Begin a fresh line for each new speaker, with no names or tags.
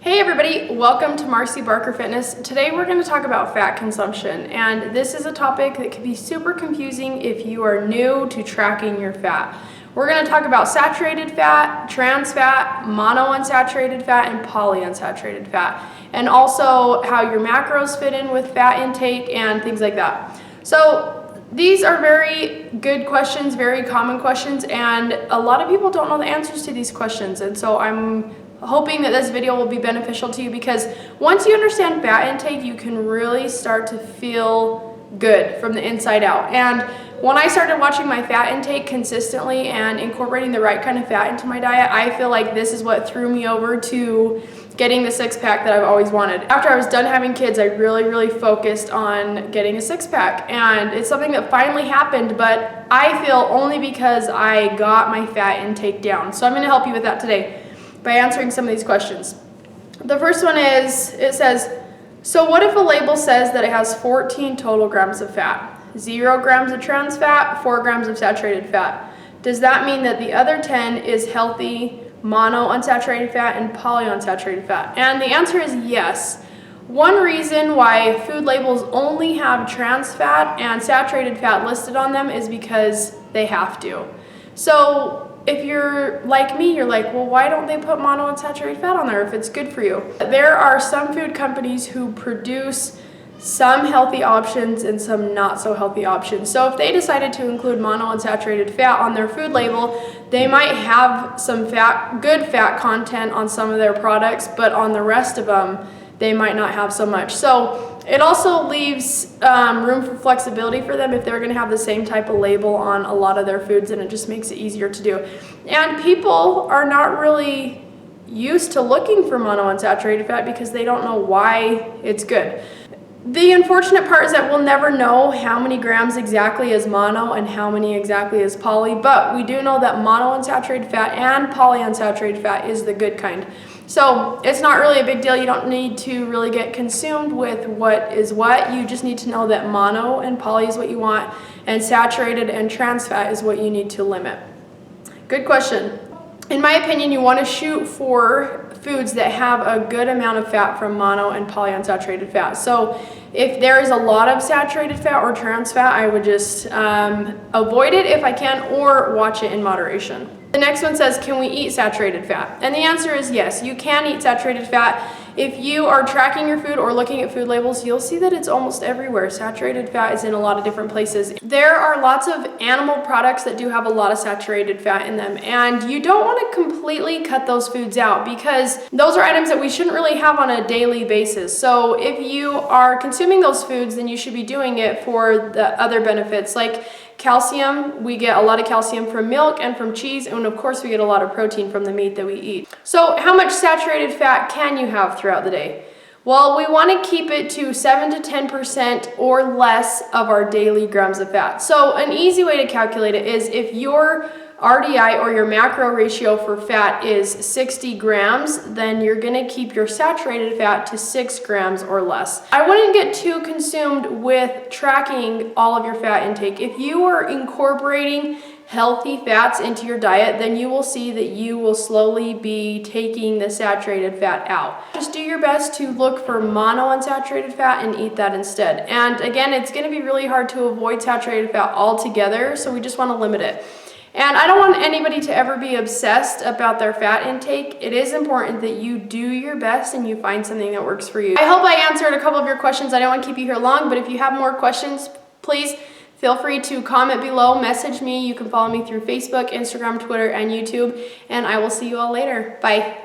Hey everybody, welcome to Marcy Barker Fitness. Today we're going to talk about fat consumption, and this is a topic that can be super confusing if you are new to tracking your fat. We're going to talk about saturated fat, trans fat, monounsaturated fat, and polyunsaturated fat, and also how your macros fit in with fat intake and things like that. So these are very good questions, very common questions, and a lot of people don't know the answers to these questions, and so I'm hoping that this video will be beneficial to you, because once you understand fat intake, you can really start to feel good from the inside out. And when I started watching my fat intake consistently and incorporating the right kind of fat into my diet, I feel like this is what threw me over to getting the six-pack that I've always wanted. After I was done having kids, I really focused on getting a six-pack, and it's something that finally happened, but I feel only because I got my fat intake down. So I'm going to help you with that today by answering some of these questions. The first one is, it says, so what if a label says that it has 14 total grams of fat, 0 grams of trans fat, 4 grams of saturated fat? Does that mean that the other 10 is healthy monounsaturated fat and polyunsaturated fat? And the answer is yes. One reason why food labels only have trans fat and saturated fat listed on them is because they have to. So if you're like me, you're like, well, why don't they put monounsaturated fat on there if it's good for you? There are some food companies who produce some healthy options and some not so healthy options. So if they decided to include monounsaturated fat on their food label, they might have some good fat content on some of their products, but on the rest of them, they might not have so much. So it also leaves room for flexibility for them if they're going to have the same type of label on a lot of their foods, and it just makes it easier to do. And people are not really used to looking for monounsaturated fat because they don't know why it's good. The unfortunate part is that we'll never know how many grams exactly is mono and how many exactly is poly, but we do know that monounsaturated fat and polyunsaturated fat is the good kind. So it's not really a big deal. You don't need to really get consumed with what is what. You just need to know that mono and poly is what you want, and saturated and trans fat is what you need to limit. Good question. In my opinion, you want to shoot for foods that have a good amount of fat from mono and polyunsaturated fat. So if there is a lot of saturated fat or trans fat, I would just avoid it if I can, or watch it in moderation. The next one says, can we eat saturated fat? And the answer is yes, you can eat saturated fat. If you are tracking your food or looking at food labels, you'll see that it's almost everywhere. Saturated fat is in a lot of different places. There are lots of animal products that do have a lot of saturated fat in them, and you don't want to completely cut those foods out because those are items that we shouldn't really have on a daily basis. So if you are consuming those foods, then you should be doing it for the other benefits, like calcium. We get a lot of calcium from milk and from cheese, and of course we get a lot of protein from the meat that we eat. So how much saturated fat can you have throughout the day? Well, we want to keep it to 7 to 10% or less of our daily grams of fat. So an easy way to calculate it is if your RDI, or your macro ratio for fat, is 60 grams, then you're going to keep your saturated fat to 6 grams or less. I wouldn't get too consumed with tracking all of your fat intake. If you are incorporating healthy fats into your diet, then you will see that you will slowly be taking the saturated fat out. Just do your best to look for monounsaturated fat and eat that instead. And again, it's going to be really hard to avoid saturated fat altogether, so we just want to limit it. And I don't want anybody to ever be obsessed about their fat intake. It is important that you do your best and you find something that works for you. I hope I answered a couple of your questions. I don't want to keep you here long, but if you have more questions, please feel free to comment below, message me. You can follow me through Facebook, Instagram, Twitter, and YouTube, and I will see you all later. Bye.